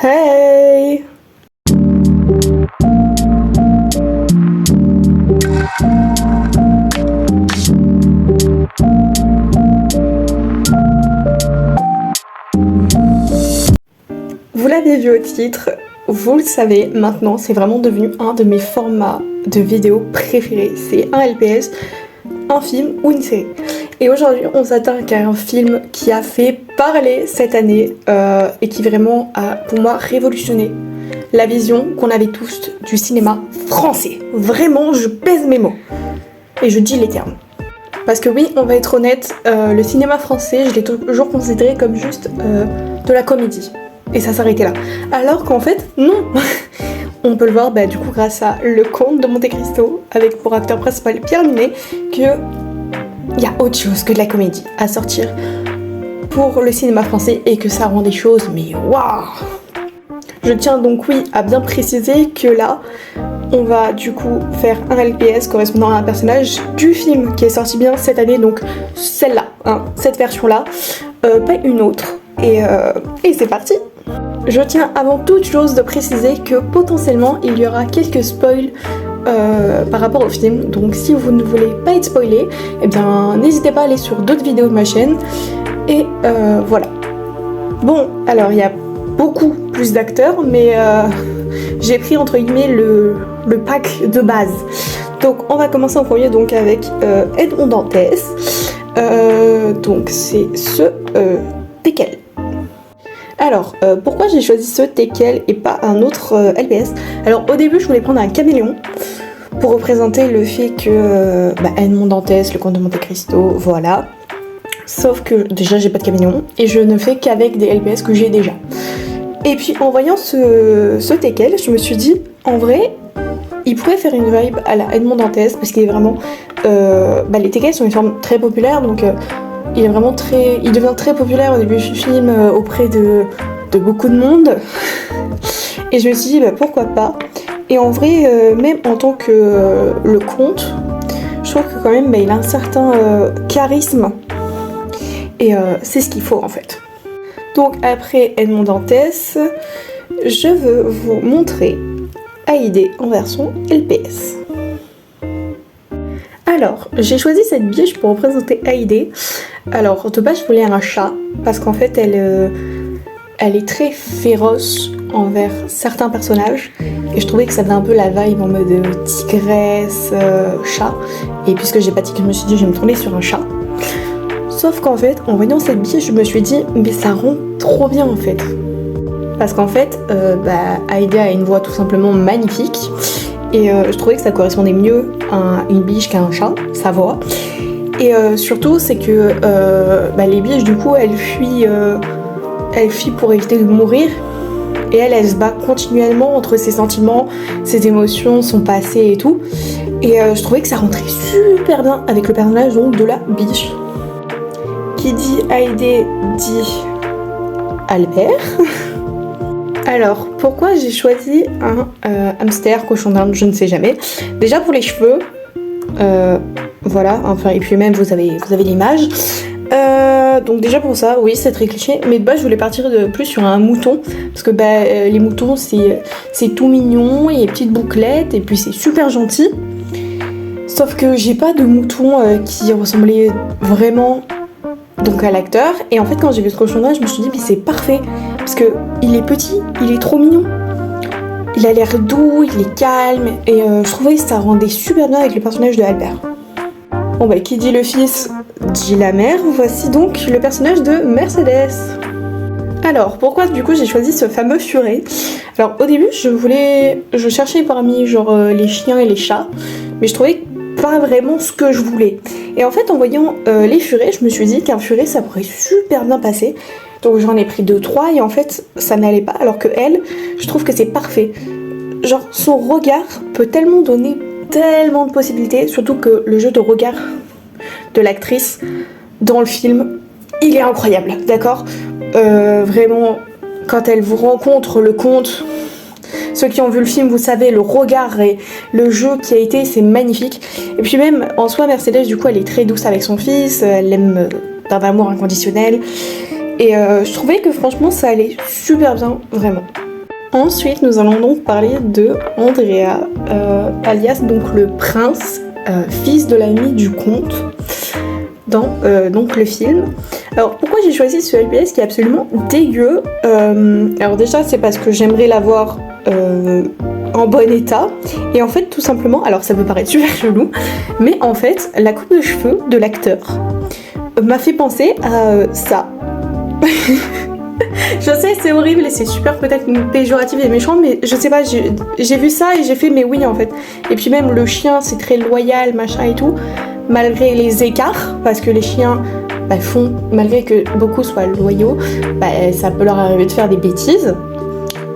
Hey! Vous l'avez vu au titre, vous le savez, maintenant c'est vraiment devenu un de mes formats de vidéos préférés. C'est un LPS, un film ou une série. Et aujourd'hui on s'attaque à un film qui a fait parler cette année et qui vraiment a pour moi révolutionné la vision qu'on avait tous du cinéma français. Vraiment, je pèse mes mots et je dis les termes. Parce que oui, on va être honnête, le cinéma français, je l'ai toujours considéré comme juste de la comédie. Et ça s'arrêtait là. Alors qu'en fait, non. On peut le voir du coup grâce à Le Comte de Monte Cristo, avec pour acteur principal Pierre Ninet, qu'il y a autre chose que de la comédie à sortir pour le cinéma français et que ça rend des choses, mais waouh! Je tiens donc oui à bien préciser que là, on va du coup faire un LPS correspondant à un personnage du film qui est sorti bien cette année, donc celle-là, hein, cette version-là, pas une autre. Et c'est parti! Je tiens avant toute chose de préciser que potentiellement il y aura quelques spoils par rapport au film, donc si vous ne voulez pas être spoilé, eh bien n'hésitez pas à aller sur d'autres vidéos de ma chaîne, et voilà. Bon, alors il y a beaucoup plus d'acteurs, mais j'ai pris entre guillemets le pack de base. Donc on va commencer en premier donc avec Edmond Dantès, donc c'est ce Tekel. Alors, pourquoi j'ai choisi ce Tekel et pas un autre LPS? Alors au début je voulais prendre un caméléon pour représenter le fait que Edmond Dantès, le comte de Monte Cristo, voilà. Sauf que déjà j'ai pas de caméléon et je ne fais qu'avec des LPS que j'ai déjà. Et puis en voyant ce Tekel, je me suis dit, en vrai, il pourrait faire une vibe à la Edmond Dantès parce qu'il est vraiment... les Tekels sont une forme très populaire, donc il devient très populaire au début du film auprès de beaucoup de monde. Et je me suis dit, pourquoi pas. Et en vrai, même en tant que le comte, je trouve que quand même il a un certain charisme. Et c'est ce qu'il faut en fait. Donc après Edmond Dantès, je veux vous montrer Haïdé en version LPS. Alors, j'ai choisi cette biche pour représenter Haïdé. Alors, de base, je voulais un chat, parce qu'en fait, elle est très féroce envers certains personnages. Et je trouvais que ça faisait un peu la vibe en mode tigresse, chat. Et puisque j'ai pas de tigre, je me suis dit, je vais me tourner sur un chat. Sauf qu'en fait, en voyant cette biche, je me suis dit, mais ça rend trop bien en fait. Parce qu'en fait, Haïdé a une voix tout simplement magnifique. Et je trouvais que ça correspondait mieux à une biche qu'à un chat, sa voix. Et surtout, c'est que les biches, du coup, elles fuient pour éviter de mourir. Et elle se bat continuellement entre ses sentiments, ses émotions, son passé et tout. Et je trouvais que ça rentrait super bien avec le personnage donc, de la biche. Qui dit Haïdé dit Albert. Alors, pourquoi j'ai choisi un hamster, cochon d'Inde, je ne sais jamais. Déjà pour les cheveux, voilà, enfin, et puis même vous avez l'image. Donc déjà pour ça, oui, c'est très cliché, mais de base je voulais partir plus sur un mouton, parce que les moutons c'est tout mignon, il y a des petites bouclettes, et puis c'est super gentil. Sauf que j'ai pas de mouton qui ressemblait vraiment donc à l'acteur, et en fait quand j'ai vu ce cochon-là, je me suis dit mais c'est parfait, parce que il est petit, il est trop mignon, il a l'air doux, il est calme, et je trouvais que ça rendait super bien avec le personnage de Albert. Bon qui dit le fils dit la mère, voici donc le personnage de Mercedes. Alors pourquoi du coup j'ai choisi ce fameux furet? Alors au début je cherchais parmi genre les chiens et les chats, mais je trouvais pas vraiment ce que je voulais. Et en fait en voyant les furets, je me suis dit qu'un furet ça pourrait super bien passer. Donc j'en ai pris 2-3 et en fait ça n'allait pas, alors que elle, je trouve que c'est parfait. Genre son regard peut tellement donner tellement de possibilités, surtout que le jeu de regard de l'actrice dans le film, il est incroyable, d'accord? Vraiment, quand elle vous rencontre le comte, ceux qui ont vu le film, vous savez, le regard et le jeu qui a été, c'est magnifique. Et puis même, en soi, Mercedes, du coup, elle est très douce avec son fils, elle l'aime d'un amour inconditionnel. Et je trouvais que franchement, ça allait super bien, vraiment. Ensuite, nous allons donc parler de Andrea, alias donc le prince, fils de l'ami du comte, dans donc le film. Alors pourquoi j'ai choisi ce LPS qui est absolument dégueu? Alors déjà c'est parce que j'aimerais l'avoir en bon état, et en fait tout simplement, alors ça peut paraître super chelou, mais en fait la coupe de cheveux de l'acteur m'a fait penser à ça. Je sais, c'est horrible et c'est super peut-être péjoratif et méchant, mais je sais pas, j'ai vu ça et j'ai fait mais oui en fait. Et puis même le chien c'est très loyal machin et tout, malgré les écarts, parce que les chiens font, malgré que beaucoup soient loyaux, ça peut leur arriver de faire des bêtises.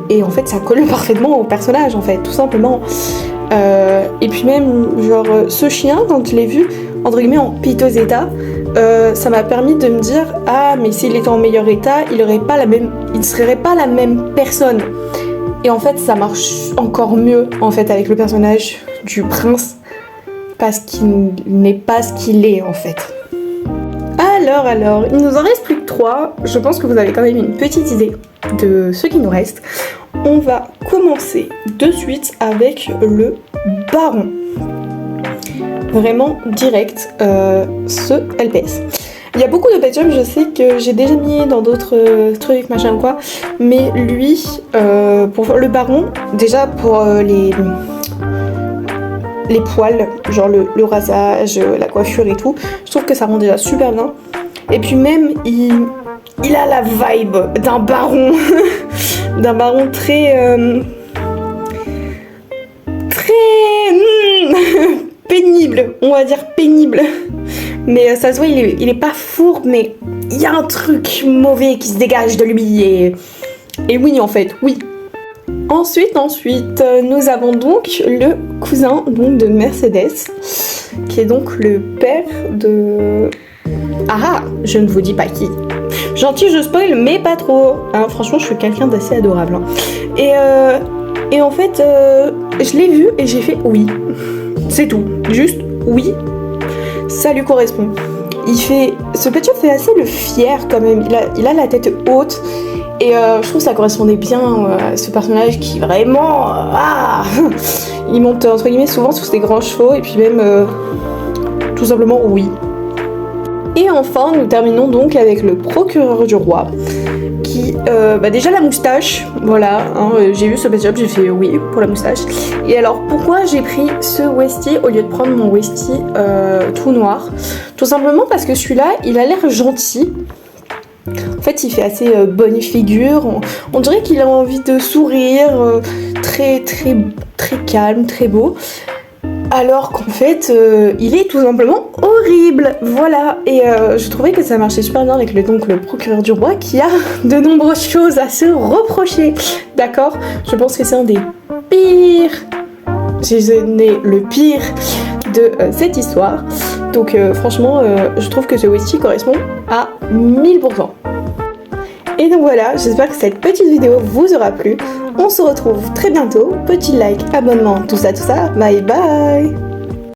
Et en fait ça colle parfaitement au personnage en fait, tout simplement. Et puis même genre ce chien, quand je l'ai vu entre guillemets en piteux état, ça m'a permis de me dire ah mais s'il était en meilleur état, il serait pas la même personne. Et en fait ça marche encore mieux en fait avec le personnage du prince, parce qu'il n'est pas ce qu'il est en fait. Alors, il nous en reste plus que 3. Je pense que vous avez quand même une petite idée de ce qui nous reste. On va commencer de suite avec le baron. Vraiment direct, ce LPS. Il y a beaucoup de pet jobs, je sais que j'ai déjà mis dans d'autres trucs, machin ou quoi. Mais lui, pour le baron, déjà pour les poils, genre le rasage, la coiffure et tout, je trouve que ça rend déjà super bien. Et puis même, il a la vibe d'un baron, d'un baron très pénible, on va dire pénible. Mais ça se voit, il est pas fourbe, mais il y a un truc mauvais qui se dégage de lui. Et oui, en fait, oui. Ensuite, nous avons donc le cousin donc, de Mercedes, qui est donc le père de... Ah, je ne vous dis pas qui. Gentil, je spoil, mais pas trop. Hein, franchement, je suis quelqu'un d'assez adorable. Hein. Et en fait, je l'ai vu et j'ai fait oui. C'est tout. Juste oui. Ça lui correspond. Ce petit fait assez le fier quand même. Il a la tête haute. Et je trouve que ça correspondait bien à ce personnage qui vraiment... il monte entre guillemets souvent sur ses grands chevaux. Et puis même tout simplement oui. Et enfin, nous terminons donc avec le procureur du roi, qui, déjà la moustache, voilà, hein, j'ai vu ce pet job, j'ai fait oui pour la moustache. Et alors, pourquoi j'ai pris ce Westie au lieu de prendre mon Westie tout noir? Tout simplement parce que celui-là, il a l'air gentil. En fait, il fait assez bonne figure, on dirait qu'il a envie de sourire, très calme, très beau. Alors qu'en fait, il est tout simplement horrible, voilà. Et je trouvais que ça marchait super bien avec le procureur du roi, qui a de nombreuses choses à se reprocher, d'accord? Je pense que c'est un des pires, si ce n'est le pire de cette histoire. Donc franchement, je trouve que ce Westie correspond à 1000%. Et donc voilà, j'espère que cette petite vidéo vous aura plu. On se retrouve très bientôt. Petit like, abonnement, tout ça. Bye bye!